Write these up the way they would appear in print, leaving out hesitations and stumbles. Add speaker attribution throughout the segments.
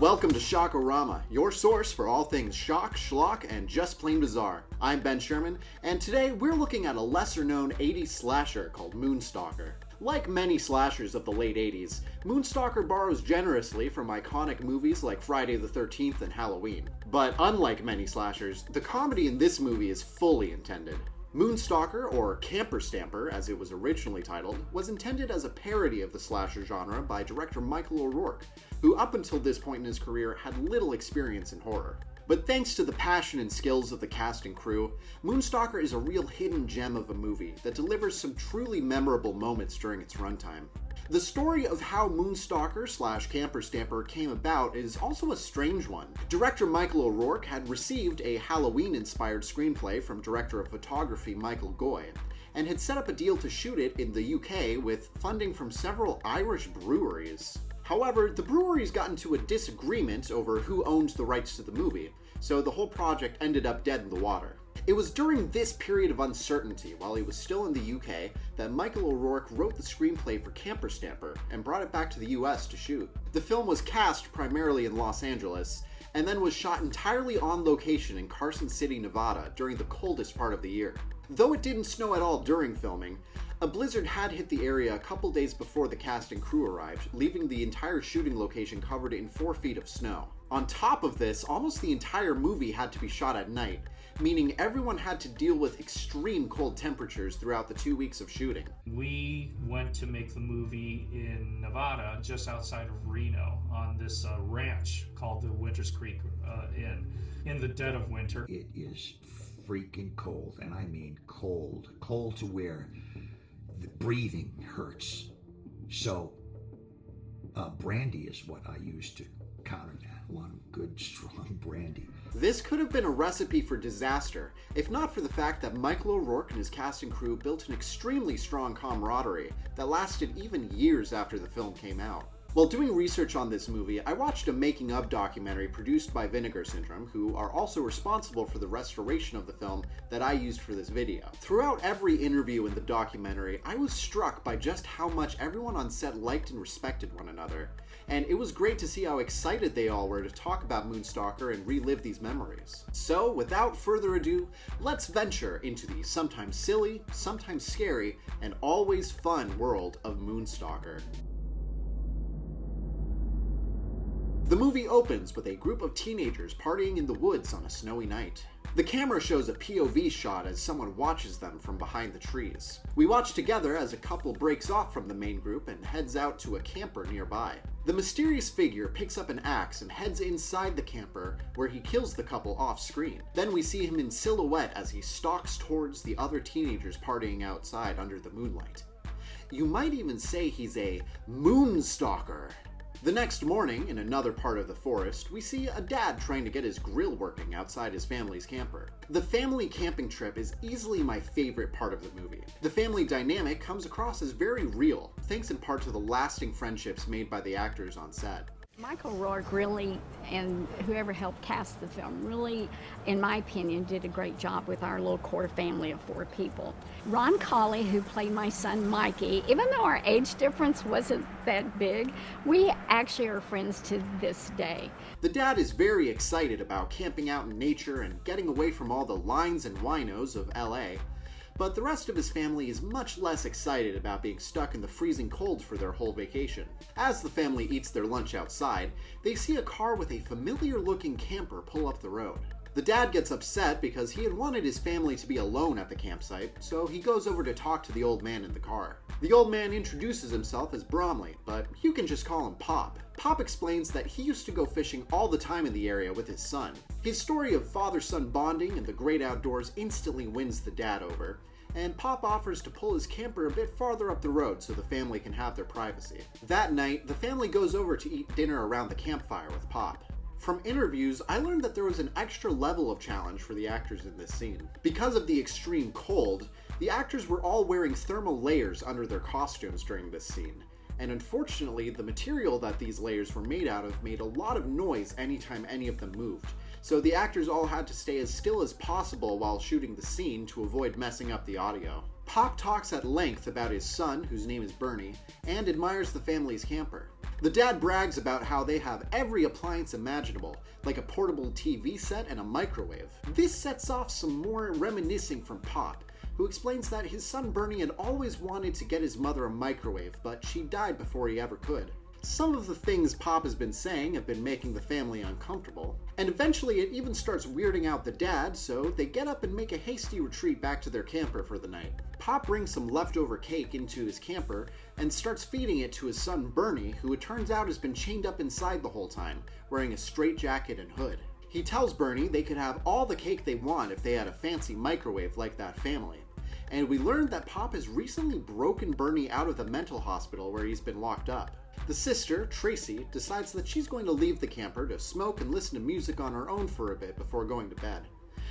Speaker 1: Welcome to ShockOrama, your source for all things shock, schlock, and just plain bizarre. I'm Ben Sherman, and today we're looking at a lesser-known 80s slasher called Moonstalker. Like many slashers of the late 80s, Moonstalker borrows generously from iconic movies like Friday the 13th and Halloween. But unlike many slashers, the comedy in this movie is fully intended. Moonstalker, or Camper Stamper as it was originally titled, was intended as a parody of the slasher genre by director Michael O'Rourke, who up until this point in his career had little experience in horror. But thanks to the passion and skills of the cast and crew, Moonstalker is a real hidden gem of a movie that delivers some truly memorable moments during its runtime. The story of how Moonstalker / Camper Stamper came about is also a strange one. Director Michael O'Rourke had received a Halloween-inspired screenplay from director of photography Michael Goy, and had set up a deal to shoot it in the UK with funding from several Irish breweries. However, the breweries got into a disagreement over who owned the rights to the movie, so the whole project ended up dead in the water. It was during this period of uncertainty, while he was still in the UK, that Michael O'Rourke wrote the screenplay for Camper Stamper and brought it back to the US to shoot. The film was cast primarily in Los Angeles, and then was shot entirely on location in Carson City, Nevada during the coldest part of the year. Though it didn't snow at all during filming, a blizzard had hit the area a couple days before the cast and crew arrived, leaving the entire shooting location covered in 4 feet of snow. On top of this, almost the entire movie had to be shot at night, meaning everyone had to deal with extreme cold temperatures throughout the 2 weeks of shooting.
Speaker 2: We went to make the movie in Nevada, just outside of Reno, on this ranch called the Winters Creek Inn, in the dead of winter.
Speaker 3: It is freaking cold, and I mean cold. Cold to where the breathing hurts. So brandy is what I use to counter that. A lot of good, strong brandy.
Speaker 1: This could have been a recipe for disaster, if not for the fact that Michael O'Rourke and his cast and crew built an extremely strong camaraderie that lasted even years after the film came out. While doing research on this movie, I watched a making-of documentary produced by Vinegar Syndrome, who are also responsible for the restoration of the film that I used for this video. Throughout every interview in the documentary, I was struck by just how much everyone on set liked and respected one another, and it was great to see how excited they all were to talk about Moonstalker and relive these memories. So, without further ado, let's venture into the sometimes silly, sometimes scary, and always fun world of Moonstalker. The movie opens with a group of teenagers partying in the woods on a snowy night. The camera shows a POV shot as someone watches them from behind the trees. We watch together as a couple breaks off from the main group and heads out to a camper nearby. The mysterious figure picks up an axe and heads inside the camper, where he kills the couple off screen. Then we see him in silhouette as he stalks towards the other teenagers partying outside under the moonlight. You might even say he's a Moonstalker. The next morning, in another part of the forest, we see a dad trying to get his grill working outside his family's camper. The family camping trip is easily my favorite part of the movie. The family dynamic comes across as very real, thanks in part to the lasting friendships made by the actors on set.
Speaker 4: Michael O'Rourke really, and whoever helped cast the film, really, in my opinion, did a great job with our little core family of 4 people. Ron Colley, who played my son Mikey, even though our age difference wasn't that big, we actually are friends to this day.
Speaker 1: The dad is very excited about camping out in nature and getting away from all the lines and winos of LA. But the rest of his family is much less excited about being stuck in the freezing cold for their whole vacation. As the family eats their lunch outside, they see a car with a familiar-looking camper pull up the road. The dad gets upset because he had wanted his family to be alone at the campsite, so he goes over to talk to the old man in the car. The old man introduces himself as Bromley, but you can just call him Pop. Pop explains that he used to go fishing all the time in the area with his son. His story of father-son bonding and the great outdoors instantly wins the dad over, and Pop offers to pull his camper a bit farther up the road so the family can have their privacy. That night, the family goes over to eat dinner around the campfire with Pop. From interviews, I learned that there was an extra level of challenge for the actors in this scene. Because of the extreme cold, the actors were all wearing thermal layers under their costumes during this scene, and unfortunately the material that these layers were made out of made a lot of noise anytime any of them moved, so the actors all had to stay as still as possible while shooting the scene to avoid messing up the audio. Pop talks at length about his son, whose name is Bernie, and admires the family's camper. The dad brags about how they have every appliance imaginable, like a portable TV set and a microwave. This sets off some more reminiscing from Pop, who explains that his son Bernie had always wanted to get his mother a microwave, but she died before he ever could. Some of the things Pop has been saying have been making the family uncomfortable, and eventually it even starts weirding out the dad, so they get up and make a hasty retreat back to their camper for the night. Pop brings some leftover cake into his camper and starts feeding it to his son Bernie, who it turns out has been chained up inside the whole time, wearing a straitjacket and hood. He tells Bernie they could have all the cake they want if they had a fancy microwave like that family. And we learned that Pop has recently broken Bernie out of the mental hospital where he's been locked up. The sister, Tracy, decides that she's going to leave the camper to smoke and listen to music on her own for a bit before going to bed.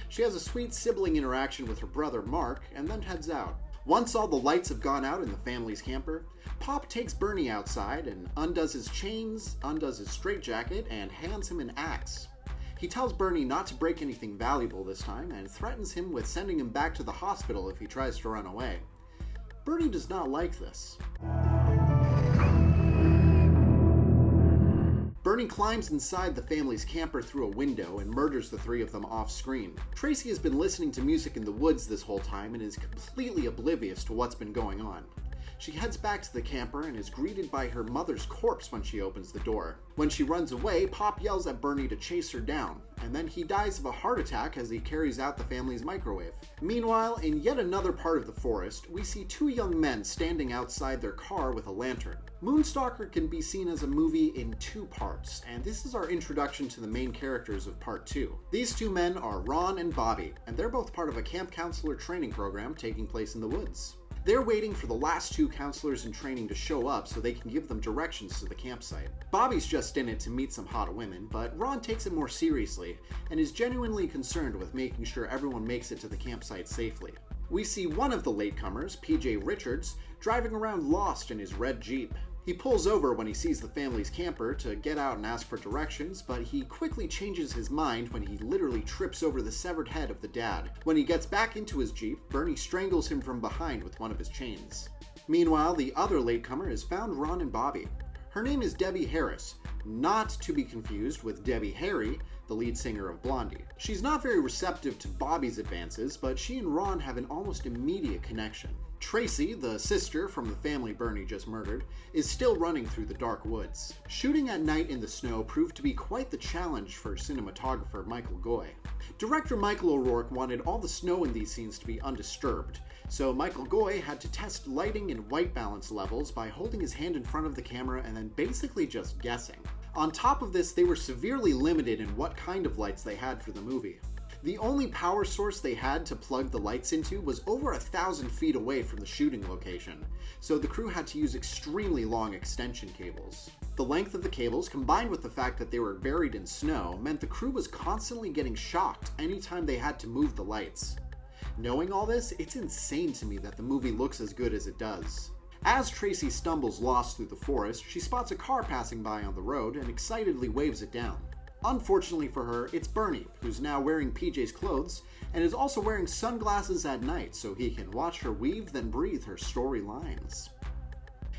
Speaker 1: She has a sweet sibling interaction with her brother Mark and then heads out. Once all the lights have gone out in the family's camper, Pop takes Bernie outside and undoes his chains, undoes his straitjacket, and hands him an axe. He tells Bernie not to break anything valuable this time and threatens him with sending him back to the hospital if he tries to run away. Bernie does not like this. Bernie climbs inside the family's camper through a window and murders the three of them off-screen. Tracy has been listening to music in the woods this whole time and is completely oblivious to what's been going on. She heads back to the camper and is greeted by her mother's corpse when she opens the door. When she runs away, Pop yells at Bernie to chase her down, and then he dies of a heart attack as he carries out the family's microwave. Meanwhile, in yet another part of the forest, we see two young men standing outside their car with a lantern. Moonstalker can be seen as a movie in two parts, and this is our introduction to the main characters of part 2. These two men are Ron and Bobby, and they're both part of a camp counselor training program taking place in the woods. They're waiting for the last two counselors in training to show up so they can give them directions to the campsite. Bobby's just in it to meet some hot women, but Ron takes it more seriously and is genuinely concerned with making sure everyone makes it to the campsite safely. We see one of the latecomers, PJ Richards, driving around lost in his red Jeep. He pulls over when he sees the family's camper to get out and ask for directions, but he quickly changes his mind when he literally trips over the severed head of the dad. When he gets back into his Jeep, Bernie strangles him from behind with one of his chains. Meanwhile, the other latecomer has found Ron and Bobby. Her name is Debbie Harris, not to be confused with Debbie Harry, the lead singer of Blondie. She's not very receptive to Bobby's advances, but she and Ron have an almost immediate connection. Tracy, the sister from the family Bernie just murdered, is still running through the dark woods. Shooting at night in the snow proved to be quite the challenge for cinematographer Michael Goy. Director Michael O'Rourke wanted all the snow in these scenes to be undisturbed, so Michael Goy had to test lighting and white balance levels by holding his hand in front of the camera and then basically just guessing. On top of this, they were severely limited in what kind of lights they had for the movie. The only power source they had to plug the lights into was over 1,000 feet away from the shooting location, so the crew had to use extremely long extension cables. The length of the cables, combined with the fact that they were buried in snow, meant the crew was constantly getting shocked anytime they had to move the lights. Knowing all this, it's insane to me that the movie looks as good as it does. As Tracy stumbles lost through the forest, she spots a car passing by on the road and excitedly waves it down. Unfortunately for her, it's Bernie, who's now wearing PJ's clothes, and is also wearing sunglasses at night so he can watch her weave then breathe her story lines.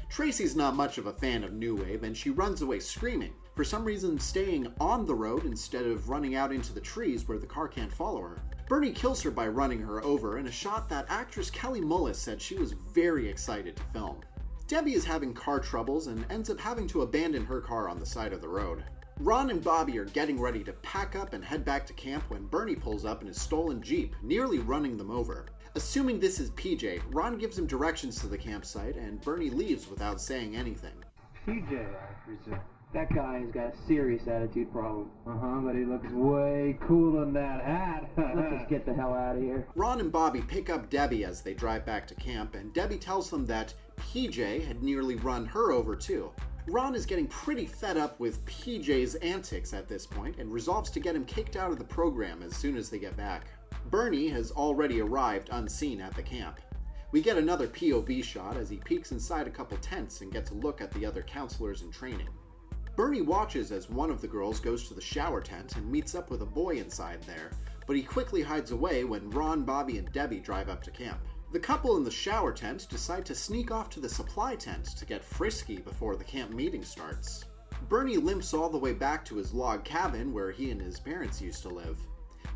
Speaker 1: Tracy's not much of a fan of New Wave, and she runs away screaming, for some reason staying on the road instead of running out into the trees where the car can't follow her. Bernie kills her by running her over in a shot that actress Kelly Mullis said she was very excited to film. Debbie is having car troubles and ends up having to abandon her car on the side of the road. Ron and Bobby are getting ready to pack up and head back to camp when Bernie pulls up in his stolen Jeep, nearly running them over. Assuming this is PJ, Ron gives him directions to the campsite and Bernie leaves without saying anything.
Speaker 5: PJ, I presume. That guy has got a serious attitude problem. But he looks way cooler than that hat. Let's just get the hell out of here.
Speaker 1: Ron and Bobby pick up Debbie as they drive back to camp, and Debbie tells them that PJ had nearly run her over too. Ron is getting pretty fed up with PJ's antics at this point and resolves to get him kicked out of the program as soon as they get back. Bernie has already arrived unseen at the camp. We get another POV shot as he peeks inside a couple tents and gets a look at the other counselors in training. Bernie watches as one of the girls goes to the shower tent and meets up with a boy inside there, but he quickly hides away when Ron, Bobby, and Debbie drive up to camp. The couple in the shower tent decide to sneak off to the supply tent to get frisky before the camp meeting starts. Bernie limps all the way back to his log cabin where he and his parents used to live.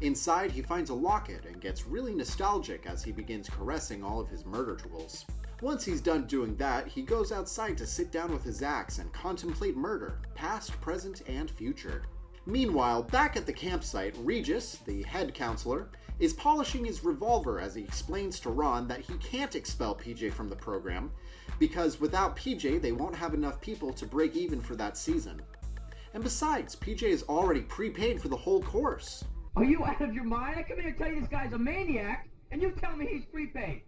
Speaker 1: Inside, he finds a locket and gets really nostalgic as he begins caressing all of his murder tools. Once he's done doing that, he goes outside to sit down with his axe and contemplate murder, past, present, and future. Meanwhile, back at the campsite, Regis, the head counselor, is polishing his revolver as he explains to Ron that he can't expel PJ from the program because without PJ they won't have enough people to break even for that season. And besides, PJ is already prepaid for the whole course.
Speaker 5: Are you out of your mind? I come here to tell you this guy's a maniac, and you tell me he's prepaid.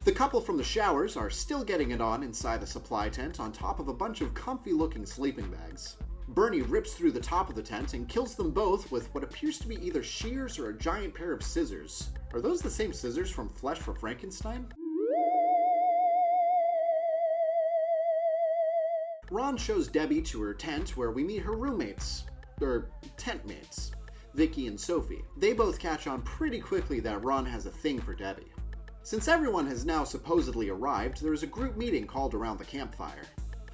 Speaker 1: The couple from the showers are still getting it on inside the supply tent on top of a bunch of comfy-looking sleeping bags. Bernie rips through the top of the tent and kills them both with what appears to be either shears or a giant pair of scissors. Are those the same scissors from Flesh for Frankenstein? Ron shows Debbie to her tent where we meet her roommates, or tent mates, Vicky and Sophie. They both catch on pretty quickly that Ron has a thing for Debbie. Since everyone has now supposedly arrived, there is a group meeting called around the campfire.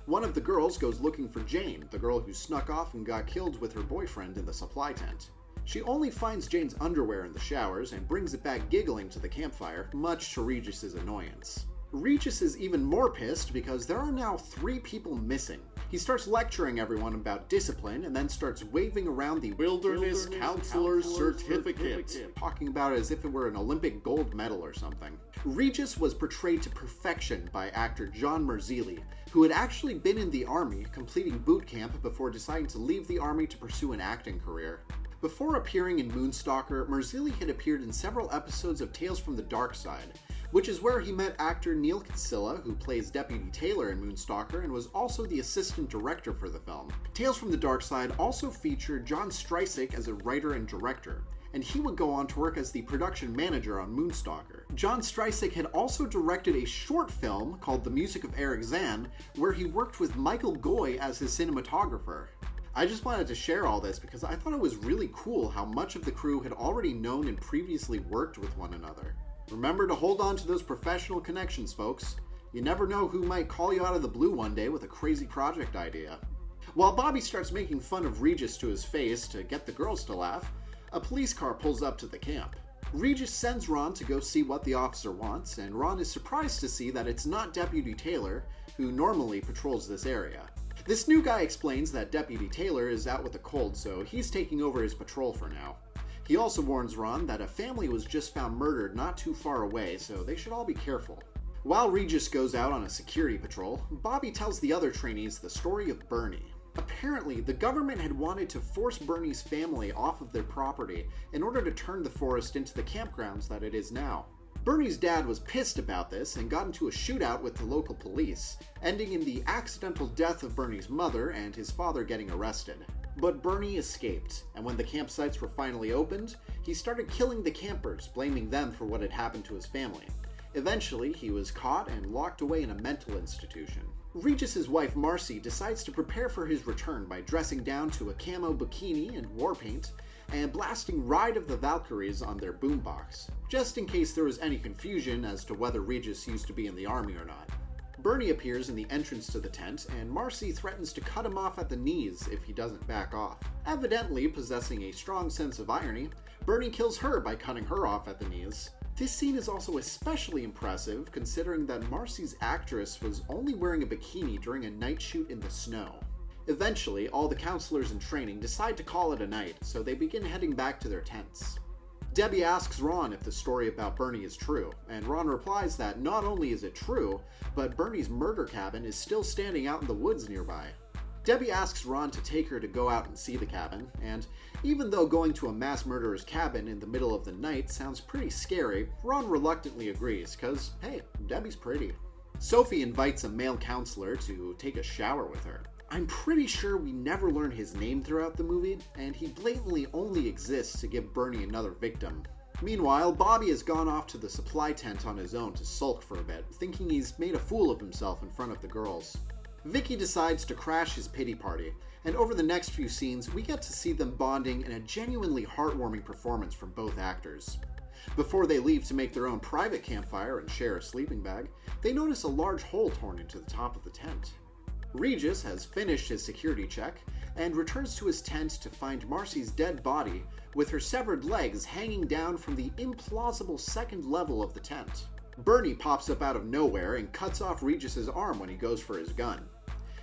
Speaker 1: One of the girls goes looking for Jane, the girl who snuck off and got killed with her boyfriend in the supply tent. She only finds Jane's underwear in the showers and brings it back giggling to the campfire, much to Regis's annoyance. Regis is even more pissed because there are now 3 people missing. He starts lecturing everyone about discipline and then starts waving around the Wilderness Counselor Certificate, talking about it as if it were an Olympic gold medal or something. Regis was portrayed to perfection by actor John Marzilli, who had actually been in the army, completing boot camp before deciding to leave the army to pursue an acting career. Before appearing in Moonstalker, Marzilli had appeared in several episodes of Tales from the Dark Side, which is where he met actor Neil Kinsella, who plays Deputy Taylor in Moonstalker and was also the assistant director for the film. Tales from the Dark Side also featured John Streisig as a writer and director, and he would go on to work as the production manager on Moonstalker. John Streisig had also directed a short film called The Music of Eric Zahn, where he worked with Michael Goy as his cinematographer. I just wanted to share all this because I thought it was really cool how much of the crew had already known and previously worked with one another. Remember to hold on to those professional connections, folks. You never know who might call you out of the blue one day with a crazy project idea. While Bobby starts making fun of Regis to his face to get the girls to laugh, a police car pulls up to the camp. Regis sends Ron to go see what the officer wants, and Ron is surprised to see that it's not Deputy Taylor, who normally patrols this area. This new guy explains that Deputy Taylor is out with a cold, so he's taking over his patrol for now. He also warns Ron that a family was just found murdered not too far away, so they should all be careful. While Regis goes out on a security patrol, Bobby tells the other trainees the story of Bernie. Apparently, the government had wanted to force Bernie's family off of their property in order to turn the forest into the campgrounds that it is now. Bernie's dad was pissed about this and got into a shootout with the local police, ending in the accidental death of Bernie's mother and his father getting arrested. But Bernie escaped, and when the campsites were finally opened, he started killing the campers, blaming them for what had happened to his family. Eventually, he was caught and locked away in a mental institution. Regis's wife Marcy decides to prepare for his return by dressing down to a camo bikini and war paint, and blasting Ride of the Valkyries on their boombox, just in case there was any confusion as to whether Regis used to be in the army or not. Bernie appears in the entrance to the tent, and Marcy threatens to cut him off at the knees if he doesn't back off. Evidently possessing a strong sense of irony, Bernie kills her by cutting her off at the knees. This scene is also especially impressive considering that Marcy's actress was only wearing a bikini during a night shoot in the snow. Eventually, all the counselors in training decide to call it a night, so they begin heading back to their tents. Debbie asks Ron if the story about Bernie is true, and Ron replies that not only is it true, but Bernie's murder cabin is still standing out in the woods nearby. Debbie asks Ron to take her to go out and see the cabin, and even though going to a mass murderer's cabin in the middle of the night sounds pretty scary, Ron reluctantly agrees, cause hey, Debbie's pretty. Sophie invites a male counselor to take a shower with her. I'm pretty sure we never learn his name throughout the movie, and he blatantly only exists to give Bernie another victim. Meanwhile, Bobby has gone off to the supply tent on his own to sulk for a bit, thinking he's made a fool of himself in front of the girls. Vicky decides to crash his pity party, and over the next few scenes, we get to see them bonding in a genuinely heartwarming performance from both actors. Before they leave to make their own private campfire and share a sleeping bag, they notice a large hole torn into the top of the tent. Regis has finished his security check and returns to his tent to find Marcy's dead body with her severed legs hanging down from the implausible second level of the tent. Bernie pops up out of nowhere and cuts off Regis's arm when he goes for his gun.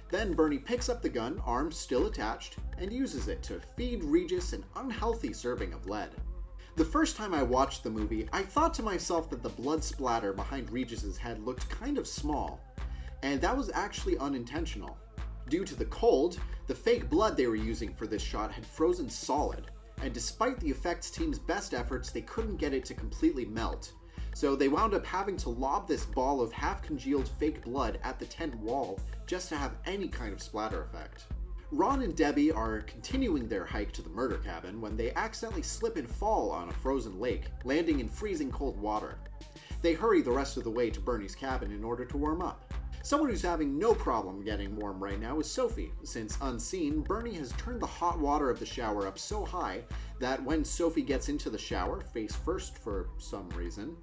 Speaker 1: Then Bernie picks up the gun, arm still attached, and uses it to feed Regis an unhealthy serving of lead. The first time I watched the movie, I thought to myself that the blood splatter behind Regis's head looked kind of small, and that was actually unintentional. Due to the cold, the fake blood they were using for this shot had frozen solid, and despite the effects team's best efforts, they couldn't get it to completely melt. So they wound up having to lob this ball of half-congealed fake blood at the tent wall just to have any kind of splatter effect. Ron and Debbie are continuing their hike to the murder cabin when they accidentally slip and fall on a frozen lake, landing in freezing cold water. They hurry the rest of the way to Bernie's cabin in order to warm up. Someone who's having no problem getting warm right now is Sophie, since unseen, Bernie has turned the hot water of the shower up so high that when Sophie gets into the shower, face first for some reason,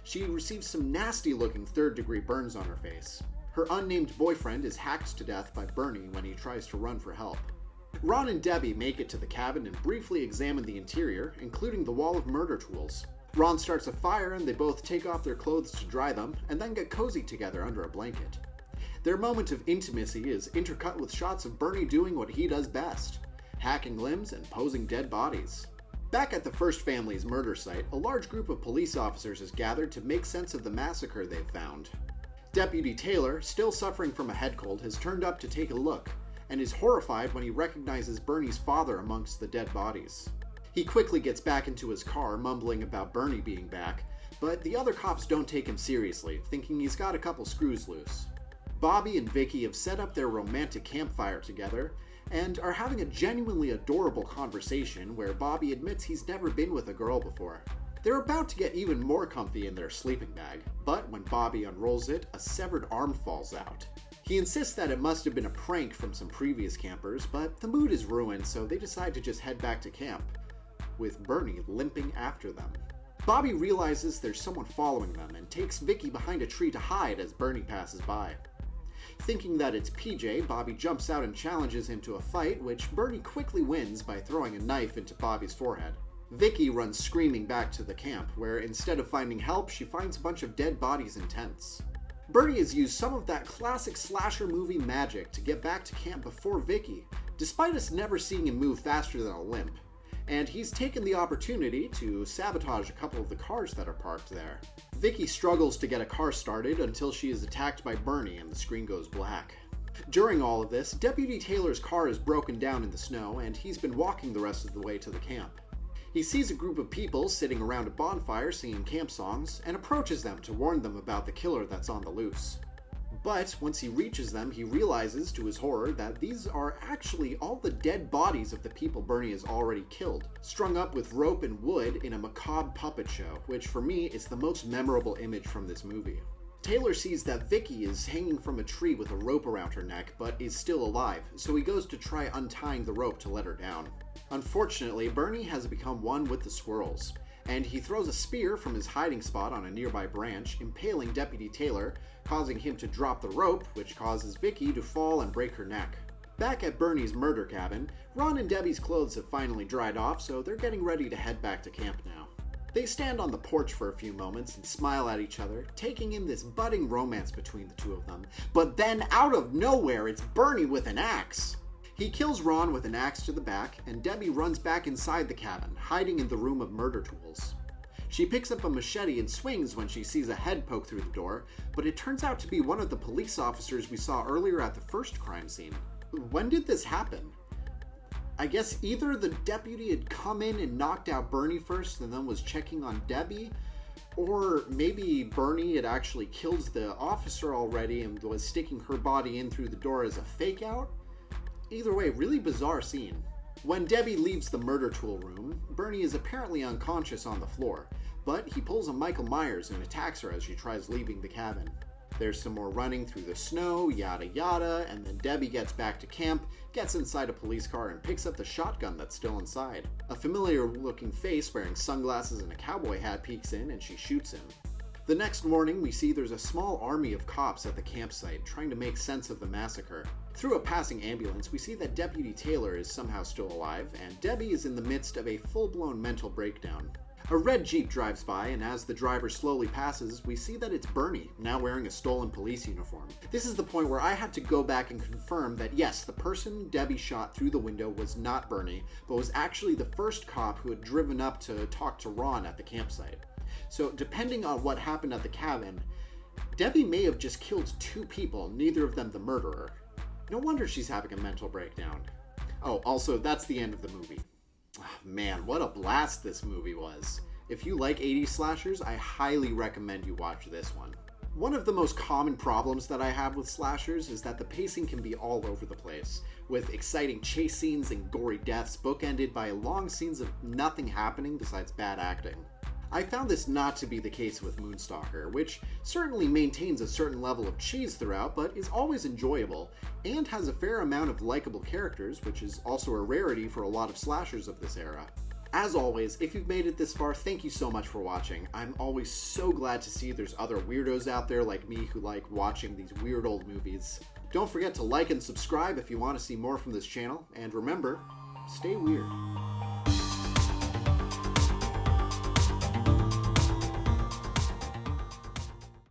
Speaker 1: she receives some nasty-looking third-degree burns on her face. Her unnamed boyfriend is hacked to death by Bernie when he tries to run for help. Ron and Debbie make it to the cabin and briefly examine the interior, including the wall of murder tools. Ron starts a fire and they both take off their clothes to dry them and then get cozy together under a blanket. Their moment of intimacy is intercut with shots of Bernie doing what he does best, hacking limbs and posing dead bodies. Back at the first family's murder site, a large group of police officers is gathered to make sense of the massacre they've found. Deputy Taylor, still suffering from a head cold, has turned up to take a look, and is horrified when he recognizes Bernie's father amongst the dead bodies. He quickly gets back into his car, mumbling about Bernie being back, but the other cops don't take him seriously, thinking he's got a couple screws loose. Bobby and Vicky have set up their romantic campfire together, and are having a genuinely adorable conversation where Bobby admits he's never been with a girl before. They're about to get even more comfy in their sleeping bag, but when Bobby unrolls it, a severed arm falls out. He insists that it must have been a prank from some previous campers, but the mood is ruined, so they decide to just head back to camp, with Bernie limping after them. Bobby realizes there's someone following them and takes Vicky behind a tree to hide as Bernie passes by. Thinking that it's PJ, Bobby jumps out and challenges him to a fight, which Bernie quickly wins by throwing a knife into Bobby's forehead. Vicky runs screaming back to the camp, where instead of finding help, she finds a bunch of dead bodies in tents. Bernie has used some of that classic slasher movie magic to get back to camp before Vicky, despite us never seeing him move faster than a limp. And he's taken the opportunity to sabotage a couple of the cars that are parked there. Vicky struggles to get a car started until she is attacked by Bernie and the screen goes black. During all of this, Deputy Taylor's car is broken down in the snow and he's been walking the rest of the way to the camp. He sees a group of people sitting around a bonfire singing camp songs and approaches them to warn them about the killer that's on the loose. But once he reaches them, he realizes to his horror that these are actually all the dead bodies of the people Bernie has already killed, strung up with rope and wood in a macabre puppet show, which for me is the most memorable image from this movie. Taylor sees that Vicky is hanging from a tree with a rope around her neck, but is still alive, so he goes to try untying the rope to let her down. Unfortunately, Bernie has become one with the squirrels, and he throws a spear from his hiding spot on a nearby branch, impaling Deputy Taylor, causing him to drop the rope, which causes Vicky to fall and break her neck. Back at Bernie's murder cabin, Ron and Debbie's clothes have finally dried off, so they're getting ready to head back to camp now. They stand on the porch for a few moments and smile at each other, taking in this budding romance between the two of them. But then, out of nowhere, it's Bernie with an axe! He kills Ron with an axe to the back, and Debbie runs back inside the cabin, hiding in the room of murder tools. She picks up a machete and swings when she sees a head poke through the door, but it turns out to be one of the police officers we saw earlier at the first crime scene. When did this happen? I guess either the deputy had come in and knocked out Bernie first and then was checking on Debbie, or maybe Bernie had actually killed the officer already and was sticking her body in through the door as a fake out. Either way, really bizarre scene. When Debbie leaves the murder tool room, Bernie is apparently unconscious on the floor, but he pulls a Michael Myers and attacks her as she tries leaving the cabin. There's some more running through the snow, yada yada, and then Debbie gets back to camp, gets inside a police car, and picks up the shotgun that's still inside. A familiar-looking face wearing sunglasses and a cowboy hat peeks in, and she shoots him. The next morning, we see there's a small army of cops at the campsite trying to make sense of the massacre. Through a passing ambulance, we see that Deputy Taylor is somehow still alive, and Debbie is in the midst of a full-blown mental breakdown. A red Jeep drives by, and as the driver slowly passes, we see that it's Bernie, now wearing a stolen police uniform. This is the point where I had to go back and confirm that yes, the person Debbie shot through the window was not Bernie, but was actually the first cop who had driven up to talk to Ron at the campsite. So depending on what happened at the cabin, Debbie may have just killed 2 people, neither of them the murderer. No wonder she's having a mental breakdown. Oh, also, that's the end of the movie. Oh, man, what a blast this movie was. If you like 80s slashers, I highly recommend you watch this one. One of the most common problems that I have with slashers is that the pacing can be all over the place, with exciting chase scenes and gory deaths bookended by long scenes of nothing happening besides bad acting. I found this not to be the case with Moonstalker, which certainly maintains a certain level of cheese throughout, but is always enjoyable, and has a fair amount of likable characters, which is also a rarity for a lot of slashers of this era. As always, if you've made it this far, thank you so much for watching. I'm always so glad to see there's other weirdos out there like me who like watching these weird old movies. Don't forget to like and subscribe if you want to see more from this channel, and remember, stay weird.